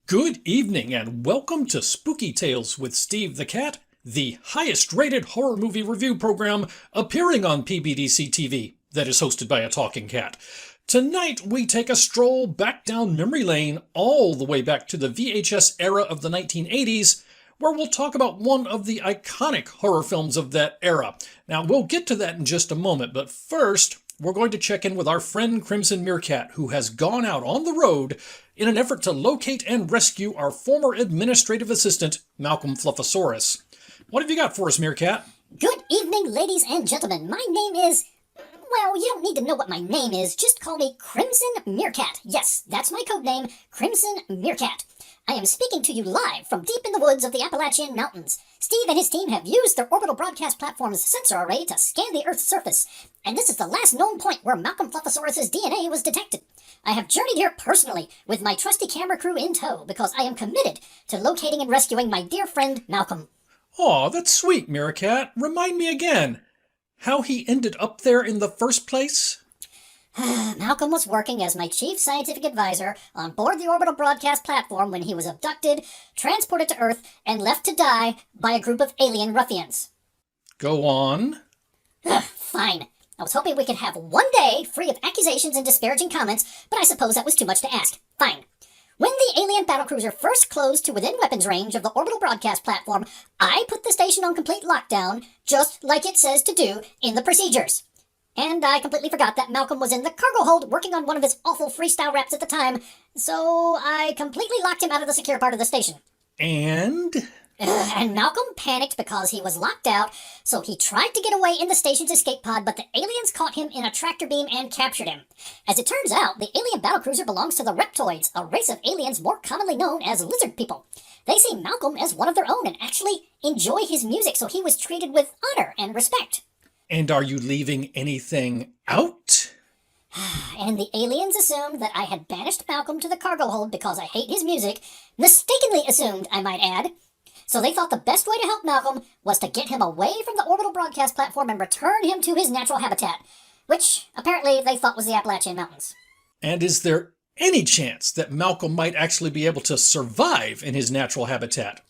Good evening and welcome to Spooky Tales with Steve the Cat, the highest-rated horror movie review program appearing on PBDC TV that is hosted by a talking cat. Tonight we take a stroll back down memory lane all the way back to the VHS era of the 1980s, where we'll talk about one of the iconic horror films of that era. Now, we'll get to that in just a moment, but first, we're going to check in with our friend Crimson Meerkat, who has gone out on the road in an effort to locate and rescue our former administrative assistant, Malcolm Fluffosaurus. What have you got for us, Meerkat? Good evening, ladies and gentlemen. My name is... Well, you don't need to know what my name is. Just call me Crimson Meerkat. Yes, that's my code name, Crimson Meerkat. I am speaking to you live from deep in the woods of the Appalachian Mountains. Steve and his team have used their orbital broadcast platform's sensor array to scan the Earth's surface, and this is the last known point where Malcolm Fluffosaurus' DNA was detected. I have journeyed here personally with my trusty camera crew in tow because I am committed to locating and rescuing my dear friend Malcolm. Aw, that's sweet, Meerkat. Remind me again, how he ended up there in the first place? Malcolm was working as my chief scientific advisor on board the orbital broadcast platform when he was abducted, transported to Earth, and left to die by a group of alien ruffians. Go on. Fine. I was hoping we could have one day free of accusations and disparaging comments, but I suppose that was too much to ask. Fine. When the alien battlecruiser first closed to within weapons range of the orbital broadcast platform, I put the station on complete lockdown, just like it says to do in the procedures. And I completely forgot that Malcolm was in the cargo hold working on one of his awful freestyle raps at the time, so I completely locked him out of the secure part of the station. And Malcolm panicked because he was locked out, so he tried to get away in the station's escape pod, but the aliens caught him in a tractor beam and captured him. As it turns out, the alien battlecruiser belongs to the Reptoids, a race of aliens more commonly known as lizard people. They see Malcolm as one of their own and actually enjoy his music, so he was treated with honor and respect. And are you leaving anything out? And the aliens assumed that I had banished Malcolm to the cargo hold because I hate his music, mistakenly assumed, I might add. So they thought the best way to help Malcolm was to get him away from the orbital broadcast platform and return him to his natural habitat, which apparently they thought was the Appalachian Mountains. And is there any chance that Malcolm might actually be able to survive in his natural habitat?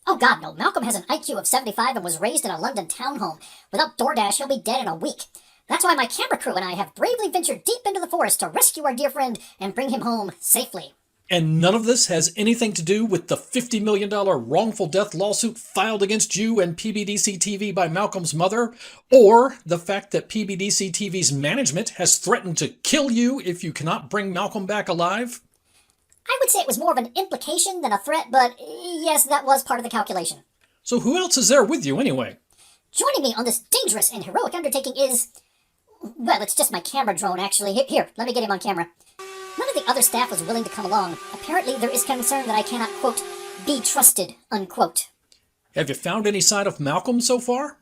Oh God, no. Malcolm has an IQ of 75 and was raised in a London townhome. Without DoorDash, he'll be dead in a week. That's why my camera crew and I have bravely ventured deep into the forest to rescue our dear friend and bring him home safely. And none of this has anything to do with the $50 million wrongful death lawsuit filed against you and PBDC TV by Malcolm's mother, or the fact that PBDC TV's management has threatened to kill you if you cannot bring Malcolm back alive? I would say it was more of an implication than a threat, but yes, that was part of the calculation. So who else is there with you anyway? Joining me on this dangerous and heroic undertaking is... Well, it's just my camera drone, actually. Here, let me get him on camera. None of the other staff was willing to come along. Apparently, there is concern that I cannot, quote, be trusted, unquote. Have you found any sign of Malcolm so far?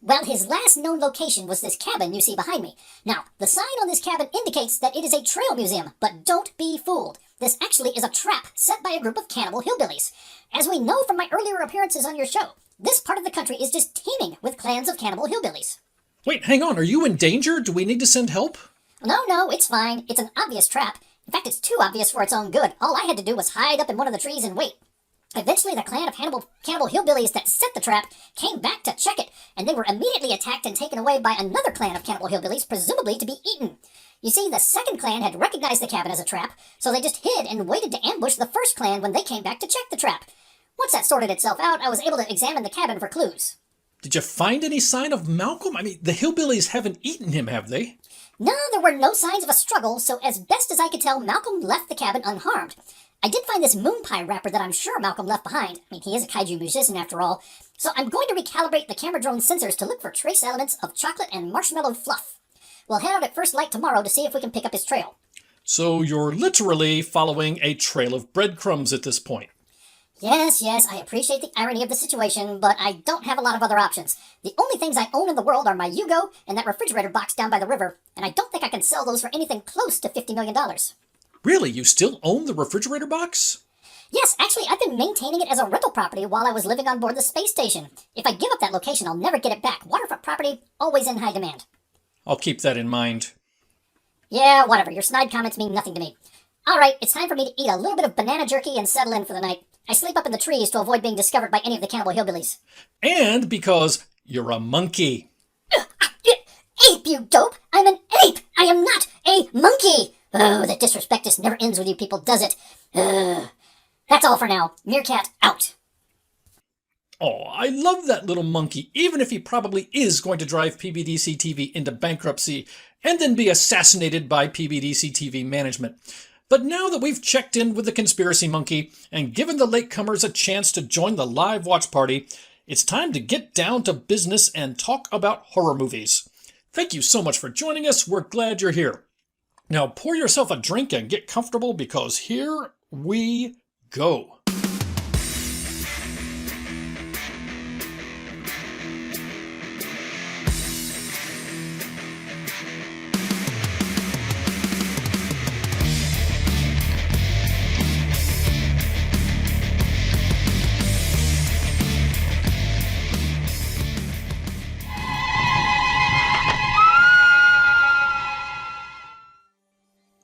Well, his last known location was this cabin you see behind me. Now, the sign on this cabin indicates that it is a trail museum, but don't be fooled. This actually is a trap set by a group of cannibal hillbillies. As we know from my earlier appearances on your show, this part of the country is just teeming with clans of cannibal hillbillies. Wait, hang on. Are you in danger? Do we need to send help? No, it's fine. It's an obvious trap. In fact, it's too obvious for its own good. All I had to do was hide up in one of the trees and wait. Eventually, the clan of cannibal hillbillies that set the trap came back to check it, and they were immediately attacked and taken away by another clan of cannibal hillbillies, presumably to be eaten. You see, the second clan had recognized the cabin as a trap, so they just hid and waited to ambush the first clan when they came back to check the trap. Once that sorted itself out, I was able to examine the cabin for clues. Did you find any sign of Malcolm? I mean, the hillbillies haven't eaten him, have they? No, there were no signs of a struggle, so as best as I could tell, Malcolm left the cabin unharmed. I did find this moon pie wrapper that I'm sure Malcolm left behind. I mean, he is a kaiju musician after all. So I'm going to recalibrate the camera drone sensors to look for trace elements of chocolate and marshmallow fluff. We'll head out at first light tomorrow to see if we can pick up his trail. So you're literally following a trail of breadcrumbs at this point. Yes, I appreciate the irony of the situation, but I don't have a lot of other options. The only things I own in the world are my Yugo and that refrigerator box down by the river, and I don't think I can sell those for anything close to $50 million. Really? You still own the refrigerator box? Yes, actually, I've been maintaining it as a rental property while I was living on board the space station. If I give up that location, I'll never get it back. Waterfront property, always in high demand. I'll keep that in mind. Yeah, whatever. Your snide comments mean nothing to me. All right, it's time for me to eat a little bit of banana jerky and settle in for the night. I sleep up in the trees to avoid being discovered by any of the cannibal hillbillies. And because you're a monkey. Ape, you dope! I'm an ape! I am not a monkey! Oh, the disrespect just never ends with you people, does it? That's all for now. Meerkat out. Oh, I love that little monkey, even if he probably is going to drive PBDC TV into bankruptcy and then be assassinated by PBDC TV management. But now that we've checked in with the conspiracy monkey and given the latecomers a chance to join the live watch party, it's time to get down to business and talk about horror movies. Thank you so much for joining us. We're glad you're here. Now pour yourself a drink and get comfortable because here we go.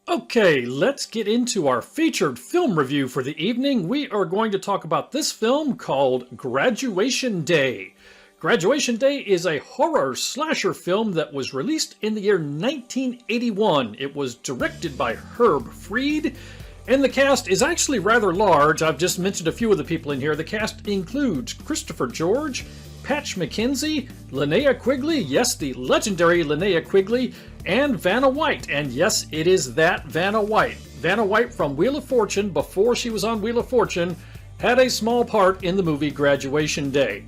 Okay, let's get into our featured film review for the evening. We are going to talk about this film called Graduation Day. Graduation Day is a horror slasher film that was released in the year 1981. It was directed by Herb Fried, and the cast is actually rather large. I've just mentioned a few of the people in here. The cast includes Christopher George, Patch McKenzie, Linnea Quigley, yes, the legendary Linnea Quigley, and Vanna White. And yes, it is that Vanna White. Vanna White from Wheel of Fortune, before she was on Wheel of Fortune, had a small part in the movie Graduation Day.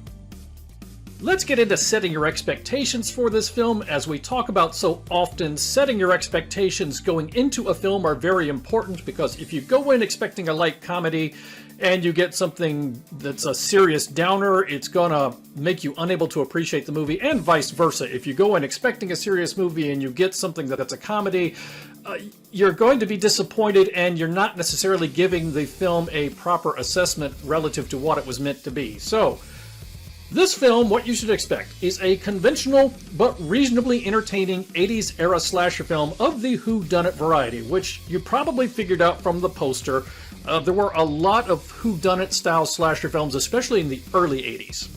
Let's get into setting your expectations for this film. As we talk about so often, setting your expectations going into a film are very important, because if you go in expecting a light comedy and you get something that's a serious downer, it's gonna make you unable to appreciate the movie, and vice versa. If you go in expecting a serious movie and you get something that's a comedy, you're going to be disappointed, and you're not necessarily giving the film a proper assessment relative to what it was meant to be. So, this film, what you should expect, is a conventional but reasonably entertaining 80s era slasher film of the whodunit variety, which you probably figured out from the poster. There were a lot of whodunit style slasher films, especially in the early 80s.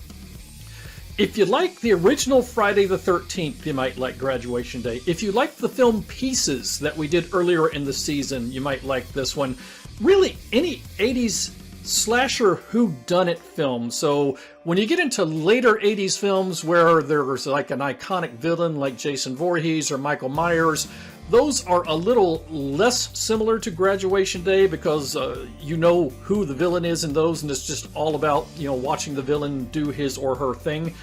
If you like the original Friday the 13th, you might like Graduation Day. If you like the film Pieces that we did earlier in the season, you might like this one. Really, any 80s slasher whodunit film. So when you get into later 80s films where there's like an iconic villain like Jason Voorhees or Michael Myers, those are a little less similar to Graduation Day, because you know who the villain is in those, and it's just all about, you know, watching the villain do his or her thing.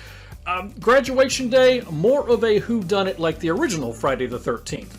Graduation Day, more of a whodunit like the original Friday the 13th.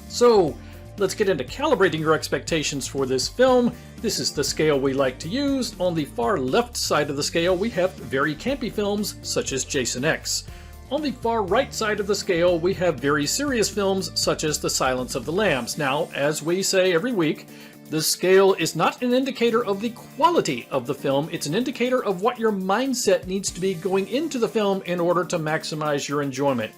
So let's get into calibrating your expectations for this film. This is the scale we like to use. On the far left side of the scale, we have very campy films such as Jason X. On the far right side of the scale, we have very serious films such as The Silence of the Lambs. Now, as we say every week, the scale is not an indicator of the quality of the film. It's an indicator of what your mindset needs to be going into the film in order to maximize your enjoyment.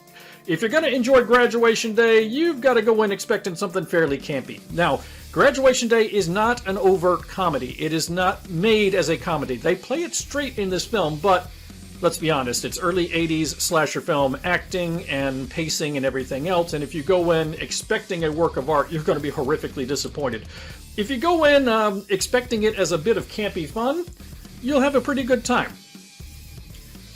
If you're going to enjoy Graduation Day, you've got to go in expecting something fairly campy. Now, Graduation Day is not an overt comedy. It is not made as a comedy. They play it straight in this film, but let's be honest, it's early 80s slasher film acting and pacing and everything else, and if you go in expecting a work of art, you're going to be horrifically disappointed. If you go in expecting it as a bit of campy fun, you'll have a pretty good time.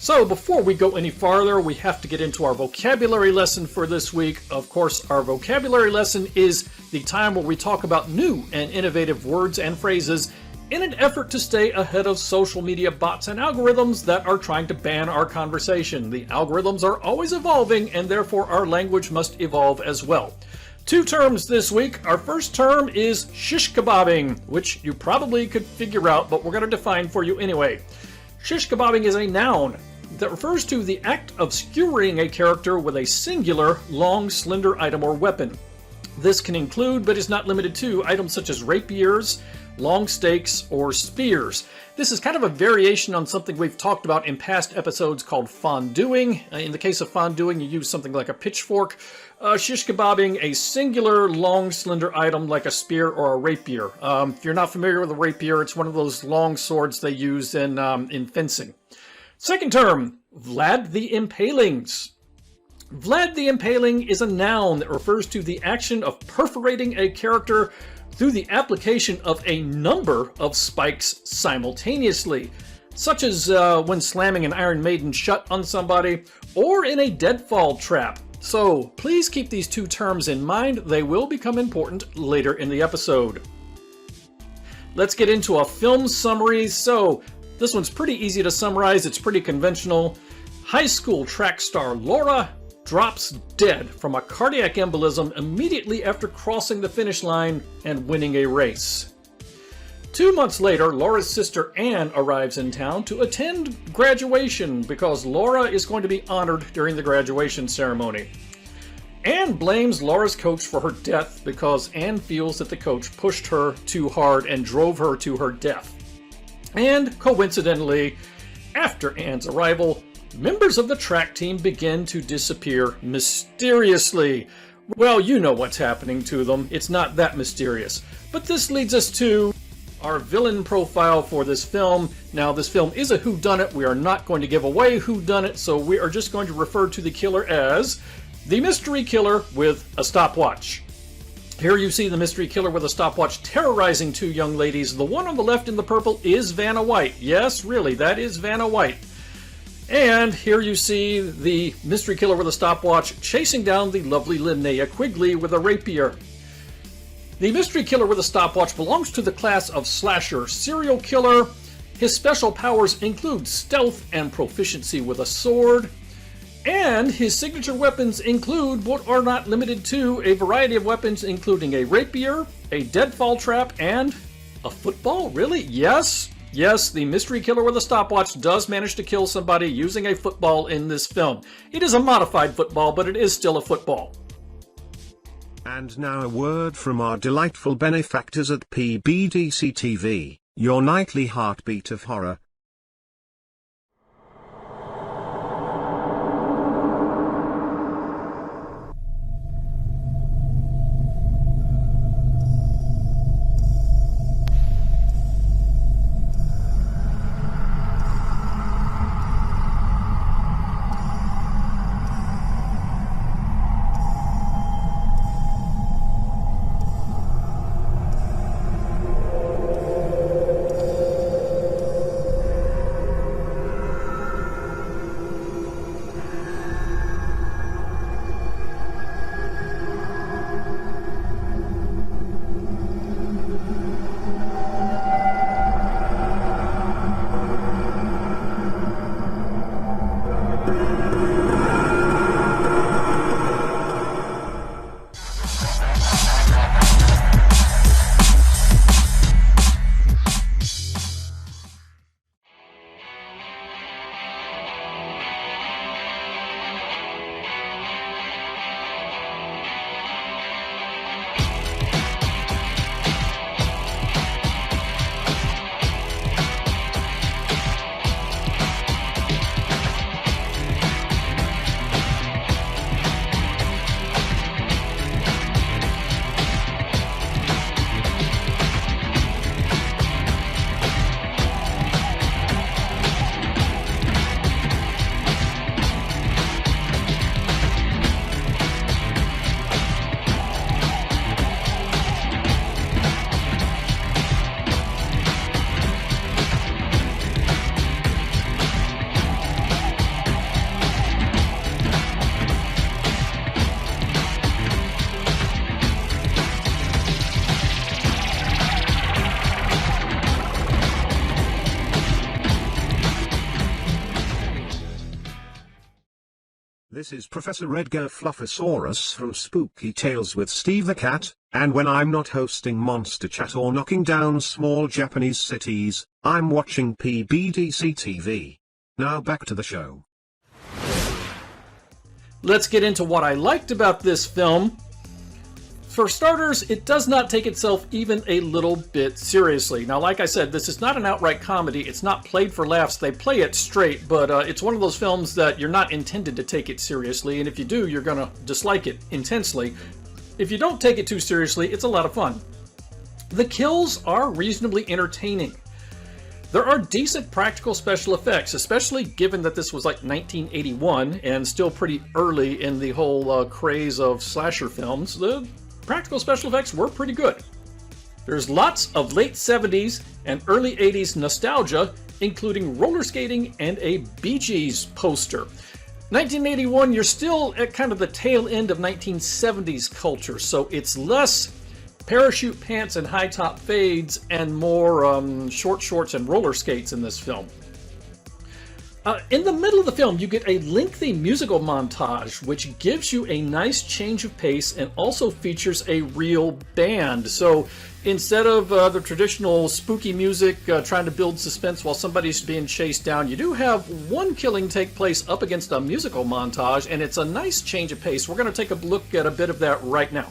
So before we go any farther, we have to get into our vocabulary lesson for this week. Of course, our vocabulary lesson is the time where we talk about new and innovative words and phrases in an effort to stay ahead of social media bots and algorithms that are trying to ban our conversation. The algorithms are always evolving, and therefore our language must evolve as well. 2 terms this week. Our first term is shish kebabbing, which you probably could figure out, but we're going to define for you anyway. Shish kebabbing is a noun that refers to the act of skewering a character with a singular, long, slender item or weapon. This can include, but is not limited to, items such as rapiers, long stakes, or spears. This is kind of a variation on something we've talked about in past episodes called fonduing. In the case of fonduing, you use something like a pitchfork. Shish kebabbing, a singular, long, slender item like a spear or a rapier. If you're not familiar with a rapier, it's one of those long swords they use in fencing. Second term, Vlad the Impalings. Vlad the Impaling is a noun that refers to the action of perforating a character through the application of a number of spikes simultaneously, such as when slamming an Iron Maiden shut on somebody, or in a deadfall trap. So please keep these 2 terms in mind. They will become important later in the episode. Let's get into a film summary. So this one's pretty easy to summarize. It's pretty conventional. High school track star Laura drops dead from a cardiac embolism immediately after crossing the finish line and winning a race. 2 months later, Laura's sister Anne arrives in town to attend graduation because Laura is going to be honored during the graduation ceremony. Anne blames Laura's coach for her death because Anne feels that the coach pushed her too hard and drove her to her death. And coincidentally, after Anne's arrival, members of the track team begin to disappear mysteriously. Well, you know what's happening to them. It's not that mysterious. But this leads us to our villain profile for this film. Now, this film is a whodunit. We are not going to give away whodunit, so we are just going to refer to the killer as the mystery killer with a stopwatch. Here you see the mystery killer with a stopwatch terrorizing 2 young ladies. The one on the left in the purple is Vanna White. Yes, really, that is Vanna White. And here you see the mystery killer with a stopwatch chasing down the lovely Linnea Quigley with a rapier. The mystery killer with a stopwatch belongs to the class of slasher serial killer. His special powers include stealth and proficiency with a sword. And his signature weapons include, but are not limited to, a variety of weapons including a rapier, a deadfall trap, and a football? Really? Yes, the mystery killer with a stopwatch does manage to kill somebody using a football in this film. It is a modified football, but it is still a football. And now a word from our delightful benefactors at PBDC TV, your nightly heartbeat of horror. This is Professor Edgar Fluffosaurus from Spooky Tales with Steve the Cat, and when I'm not hosting Monster Chat or knocking down small Japanese cities, I'm watching PBDC TV. Now back to the show. Let's get into what I liked about this film. For starters, it does not take itself even a little bit seriously. Now, like I said, this is not an outright comedy. It's not played for laughs. They play it straight, but it's one of those films that you're not intended to take it seriously, and if you do, you're going to dislike it intensely. If you don't take it too seriously, it's a lot of fun. The kills are reasonably entertaining. There are decent practical special effects, especially given that this was like 1981 and still pretty early in the whole craze of slasher films. The practical special effects were pretty good. There's lots of late 70s and early 80s nostalgia, including roller skating and a Bee Gees poster. 1981, you're still at kind of the tail end of 1970s culture, so it's less parachute pants and high top fades and more short shorts and roller skates in this film. In the middle of the film, you get a lengthy musical montage, which gives you a nice change of pace and also features a real band. So instead of the traditional spooky music trying to build suspense while somebody's being chased down, you do have one killing take place up against a musical montage, and it's a nice change of pace. We're going to take a look at a bit of that right now.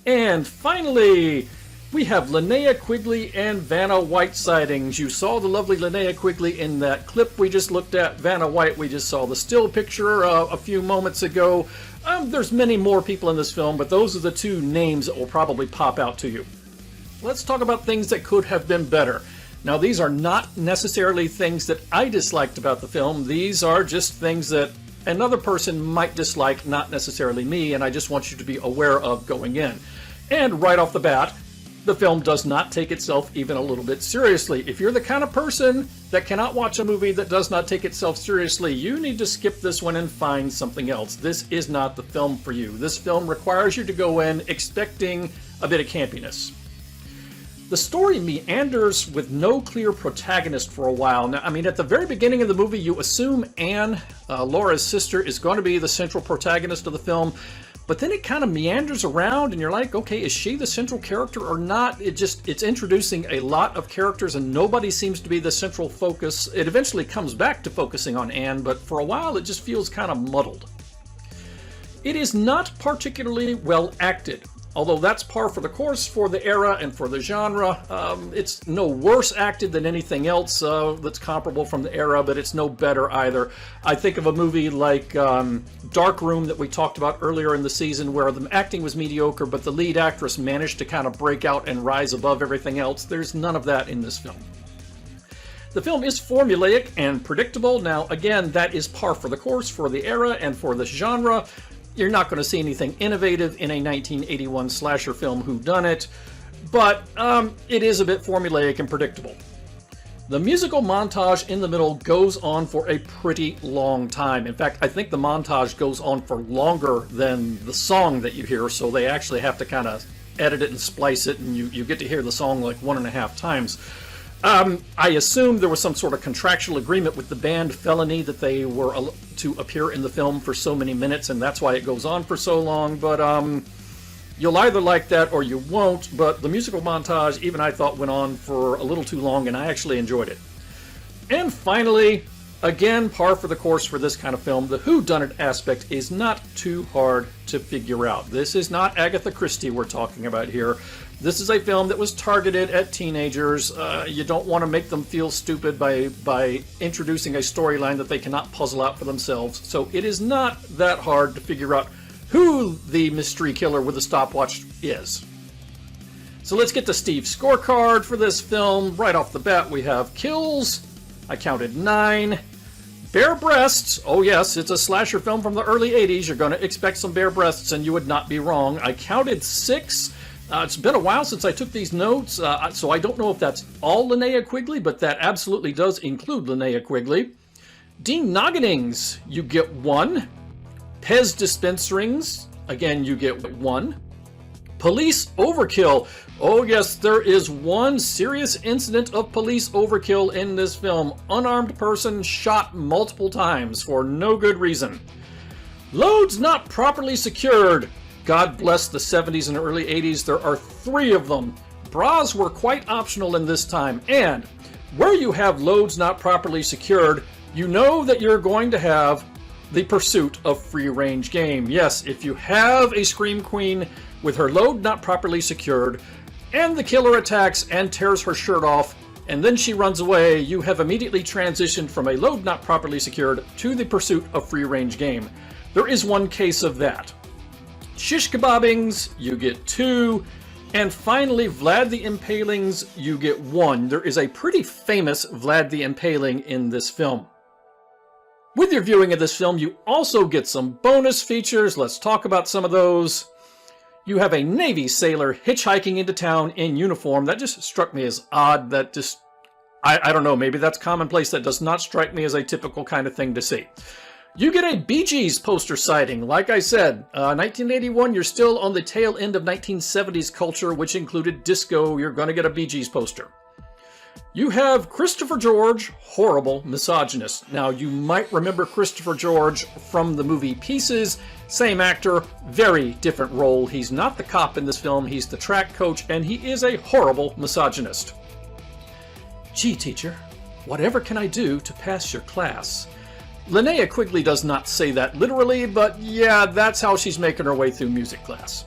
And finally, we have Linnea Quigley and Vanna White sightings. You saw the lovely Linnea Quigley in that clip we just looked at. Vanna White, we just saw the still picture a few moments ago. There's many more people in this film, but those are the two names that will probably pop out to you. Let's talk about things that could have been better. Now, these are not necessarily things that I disliked about the film. These are just things that another person might dislike, not necessarily me, and I just want you to be aware of going in. And right off the bat, the film does not take itself even a little bit seriously. If you're the kind of person that cannot watch a movie that does not take itself seriously, you need to skip this one and find something else. This is not the film for you. This film requires you to go in expecting a bit of campiness. The story meanders with no clear protagonist for a while. Now, I mean, at the very beginning of the movie, you assume Anne, Laura's sister, is going to be the central protagonist of the film, but then it kind of meanders around and you're like, okay, is she the central character or not? It's introducing a lot of characters and nobody seems to be the central focus. It eventually comes back to focusing on Anne, but for a while it just feels kind of muddled. It is not particularly well acted. Although that's par for the course for the era and for the genre. It's no worse acted than anything else that's comparable from the era, but it's no better either. I think of a movie like Dark Room that we talked about earlier in the season, where the acting was mediocre, but the lead actress managed to kind of break out and rise above everything else. There's none of that in this film. The film is formulaic and predictable. Now, again, that is par for the course for the era and for this genre. You're not going to see anything innovative in a 1981 slasher film whodunit, but it is a bit formulaic and predictable. The musical montage in the middle goes on for a pretty long time. In fact, I think the montage goes on for longer than the song that you hear, so they actually have to kind of edit it and splice it, and you get to hear the song like 1.5 times. I assume there was some sort of contractual agreement with the band Felony that they were to appear in the film for so many minutes, and that's why it goes on for so long, but you'll either like that or you won't, but the musical montage, even I thought, went on for a little too long, and I actually enjoyed it. And finally, again, par for the course for this kind of film, the whodunit aspect is not too hard to figure out. This is not Agatha Christie we're talking about here. This is a film that was targeted at teenagers. You don't want to make them feel stupid by introducing a storyline that they cannot puzzle out for themselves. So it is not that hard to figure out who the mystery killer with the stopwatch is. So let's get to Steve's scorecard for this film. Right off the bat, we have kills. I counted 9. Bare breasts. Oh yes, it's a slasher film from the early 80s. You're going to expect some bare breasts, and you would not be wrong. I counted 6. It's been a while since I took these notes, so I don't know if that's all Linnea Quigley, but that absolutely does include Linnea Quigley. Dean Nogginings, you get 1. Pez dispense rings, again, you get 1. Police overkill. Oh yes, there is one serious incident of police overkill in this film. Unarmed person shot multiple times for no good reason. Loads not properly secured. God bless the 70s and early 80s, there are 3 of them. Bras were quite optional in this time, and where you have loads not properly secured, you know that you're going to have the pursuit of free-range game. Yes, if you have a Scream Queen with her load not properly secured, and the killer attacks and tears her shirt off, and then she runs away, you have immediately transitioned from a load not properly secured to the pursuit of free-range game. There is one case of that. Shish kebabbings, you get 2. And finally, Vlad the Impalings, you get 1. There is a pretty famous Vlad the Impaling in this film. With your viewing of this film, you also get some bonus features. Let's talk about some of those. You have a Navy sailor hitchhiking into town in uniform. That just struck me as odd. That just, I don't know, maybe that's commonplace. That does not strike me as a typical kind of thing to see. You get a Bee Gees poster sighting. Like I said, 1981, you're still on the tail end of 1970s culture, which included disco. You're going to get a Bee Gees poster. You have Christopher George, horrible misogynist. Now, you might remember Christopher George from the movie Pieces. Same actor, very different role. He's not the cop in this film, he's the track coach, and he is a horrible misogynist. Gee, teacher, whatever can I do to pass your class? Linnea Quigley does not say that literally, but yeah, that's how she's making her way through music class.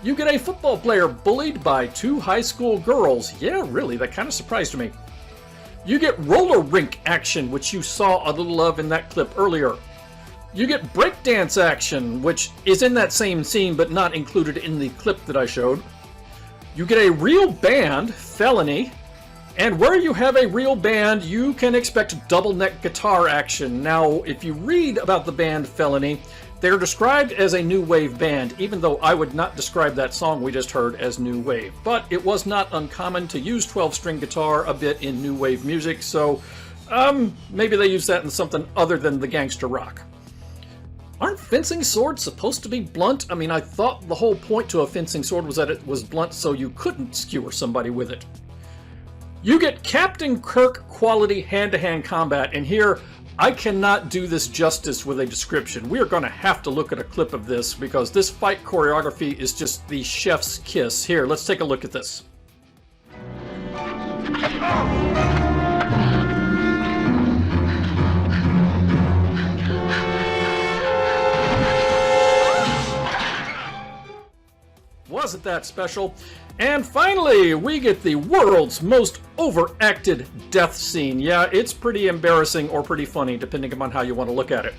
You get a football player bullied by 2 high school girls. Yeah, really, that kind of surprised me. You get roller rink action, which you saw a little of in that clip earlier. You get breakdance action, which is in that same scene but not included in the clip that I showed. You get a real band, Felony, and where you have a real band, you can expect double neck guitar action. Now, if you read about the band Felony, they're described as a new wave band, even though I would not describe that song we just heard as new wave. But it was not uncommon to use 12-string guitar a bit in new wave music, so maybe they use that in something other than the gangster rock. Aren't fencing swords supposed to be blunt? I mean, I thought the whole point to a fencing sword was that it was blunt so you couldn't skewer somebody with it. You get Captain Kirk quality hand-to-hand combat, and here I cannot do this justice with a description. We are going to have to look at a clip of this because this fight choreography is just the chef's kiss. Here, let's take a look at this. Wasn't that special? And finally, we get the world's most overacted death scene. Yeah, it's pretty embarrassing or pretty funny, depending upon how you want to look at it.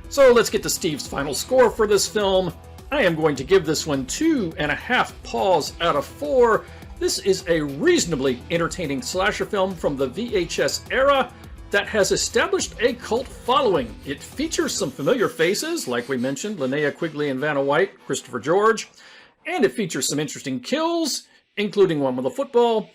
So let's get to Steve's final score for this film. I am going to give this one 2.5 paws out of 4. This is a reasonably entertaining slasher film from the VHS era that has established a cult following. It features some familiar faces, like we mentioned, Linnea Quigley and Vanna White, Christopher George. And it features some interesting kills, including one with a football,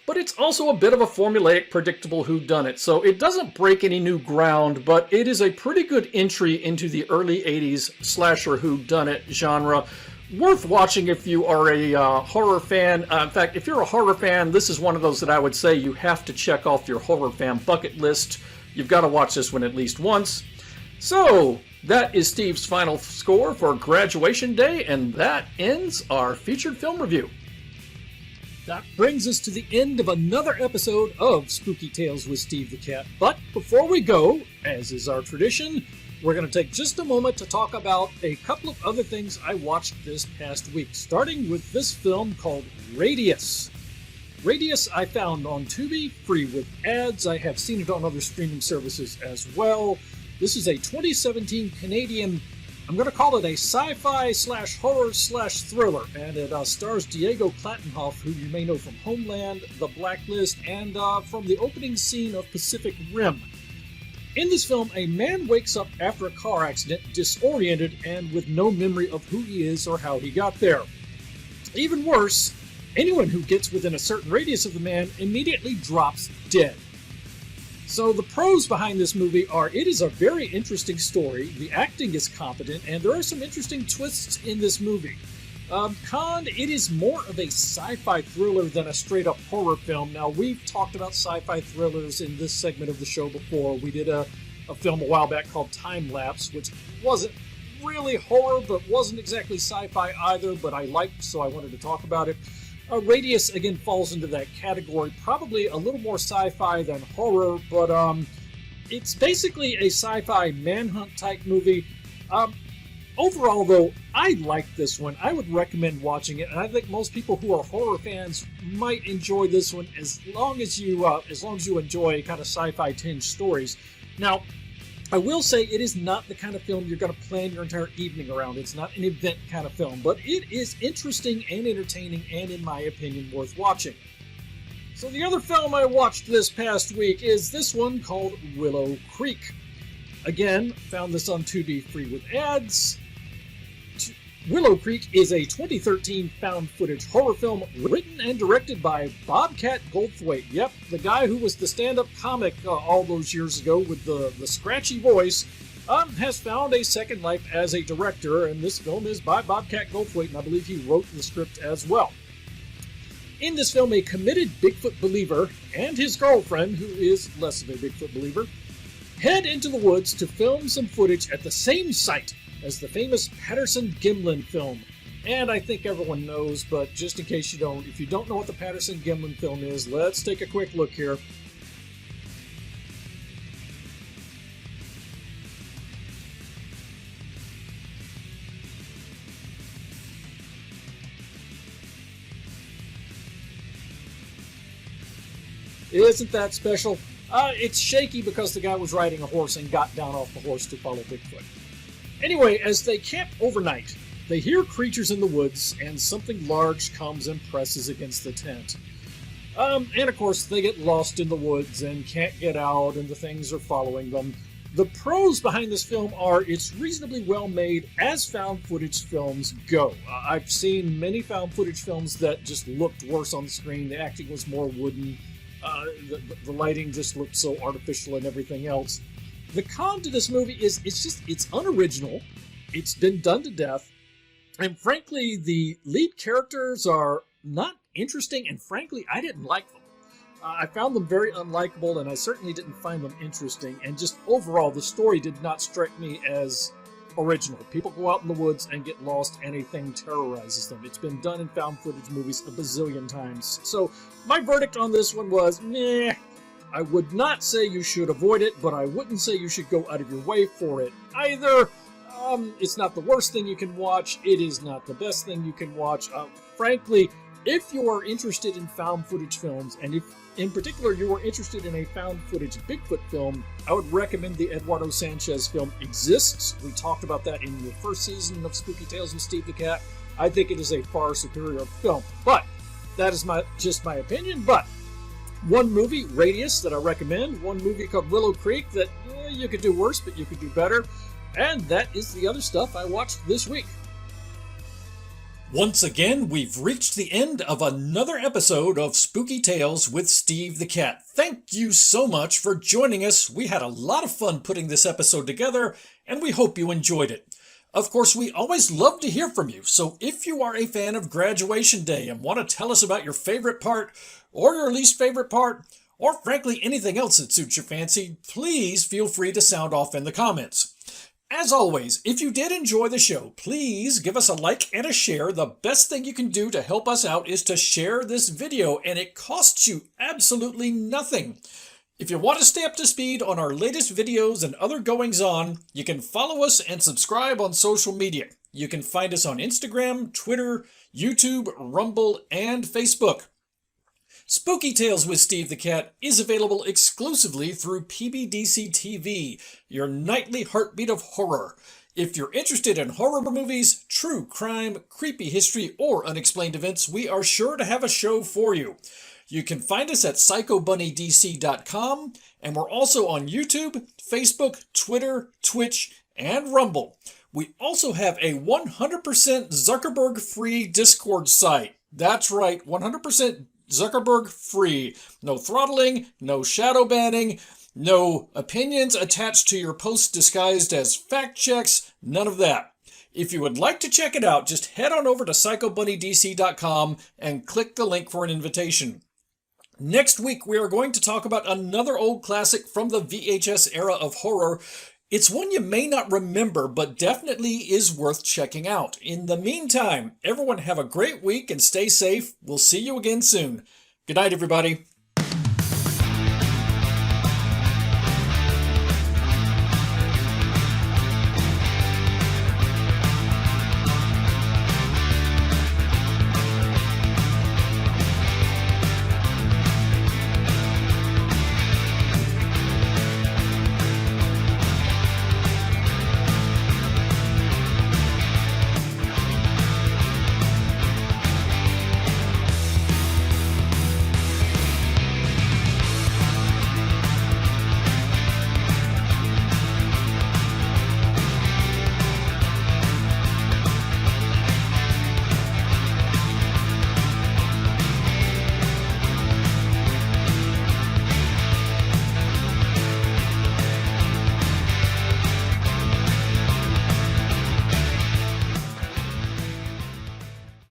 but it's also a bit of a formulaic, predictable whodunit, so it doesn't break any new ground, but it is a pretty good entry into the early 80s slasher whodunit genre. Worth watching if you are a horror fan. In fact, if you're a horror fan, this is one of those that I would say you have to check off your horror fan bucket list. You've got to watch this one at least once. So, that is Steve's final score for Graduation Day, and that ends our featured film review. That brings us to the end of another episode of Spooky Tales with Steve the Cat. But before we go, as is our tradition, we're going to take just a moment to talk about a couple of other things I watched this past week, starting with this film called Radius. Radius I found on Tubi, free with ads. I have seen it on other streaming services as well. This is a 2017 Canadian, I'm going to call it a sci-fi slash horror slash thriller, and it stars Diego Klattenhoff, who you may know from Homeland, The Blacklist, and from the opening scene of Pacific Rim. In this film, a man wakes up after a car accident, disoriented and with no memory of who he is or how he got there. Even worse, anyone who gets within a certain radius of the man immediately drops dead. So the pros behind this movie are it is a very interesting story, the acting is competent, and there are some interesting twists in this movie. Con, it is more of a sci-fi thriller than a straight-up horror film. Now, we've talked about sci-fi thrillers in this segment of the show before. We did a film a while back called Time Lapse, which wasn't really horror, but wasn't exactly sci-fi either, but I liked, so I wanted to talk about it. Radius, again, falls into that category. Probably a little more sci-fi than horror, but it's basically a sci-fi manhunt-type movie. Overall, though, I like this one. I would recommend watching it, and I think most people who are horror fans might enjoy this one as long as you enjoy kind of sci-fi tinged stories. Now, I will say it is not the kind of film you're going to plan your entire evening around. It's not an event kind of film, but it is interesting and entertaining, and in my opinion, worth watching. So the other film I watched this past week is this one called Willow Creek. Again, found this on Tubi free with ads. Willow Creek is a 2013 found footage horror film written and directed by Bobcat Goldthwait. Yep, the guy who was the stand-up comic all those years ago with the scratchy voice has found a second life as a director, and this film is by Bobcat Goldthwait, and I believe he wrote the script as well. In this film, a committed Bigfoot believer and his girlfriend, who is less of a Bigfoot believer, head into the woods to film some footage at the same site as the famous Patterson-Gimlin film. And I think everyone knows, but just in case you don't, if you don't know what the Patterson-Gimlin film is, let's take a quick look here. Isn't that special? It's shaky because the guy was riding a horse and got down off the horse to follow Bigfoot. Anyway, as they camp overnight, they hear creatures in the woods, and something large comes and presses against the tent. And of course, they get lost in the woods and can't get out, and the things are following them. The pros behind this film are it's reasonably well made as found footage films go. I've seen many found footage films that just looked worse on the screen. The acting was more wooden. The lighting just looked so artificial and everything else. The con to this movie is it's unoriginal, it's been done to death, and frankly, the lead characters are not interesting, and frankly, I didn't like them. I found them very unlikable, and I certainly didn't find them interesting, and just overall, the story did not strike me as original. People go out in the woods and get lost, and a thing terrorizes them. It's been done in found footage movies a bazillion times. So, my verdict on this one was, meh. I would not say you should avoid it, but I wouldn't say you should go out of your way for it either. It's not the worst thing you can watch. It is not the best thing you can watch. Frankly, if you are interested in found footage films, and if in particular you are interested in a found footage Bigfoot film, I would recommend the Eduardo Sanchez film Exists. We talked about that in the first season of Spooky Tales with Steve the Cat. I think it is a far superior film, but that is just my opinion. But one movie, Radius, that I recommend. One movie called Willow Creek that you could do worse, but you could do better. And that is the other stuff I watched this week. Once again, we've reached the end of another episode of Spooky Tales with Steve the Cat. Thank you so much for joining us. We had a lot of fun putting this episode together, and we hope you enjoyed it. Of course, we always love to hear from you, so if you are a fan of Graduation Day and want to tell us about your favorite part, or your least favorite part, or frankly anything else that suits your fancy, please feel free to sound off in the comments. As always, if you did enjoy the show, please give us a like and a share. The best thing you can do to help us out is to share this video, and it costs you absolutely nothing. If you want to stay up to speed on our latest videos and other goings-on, you can follow us and subscribe on social media. You can find us on Instagram, Twitter, YouTube, Rumble, and Facebook. Spooky Tales with Steve the Cat is available exclusively through PBDC TV, your nightly heartbeat of horror. If you're interested in horror movies, true crime, creepy history, or unexplained events, we are sure to have a show for you. You can find us at psychobunnydc.com, and we're also on YouTube, Facebook, Twitter, Twitch, and Rumble. We also have a 100% Zuckerberg-free Discord site. That's right, 100% Zuckerberg-free. No throttling, no shadow banning, no opinions attached to your posts disguised as fact checks, none of that. If you would like to check it out, just head on over to psychobunnydc.com and click the link for an invitation. Next week, we are going to talk about another old classic from the VHS era of horror. It's one you may not remember, but definitely is worth checking out. In the meantime, everyone have a great week and stay safe. We'll see you again soon. Good night, everybody.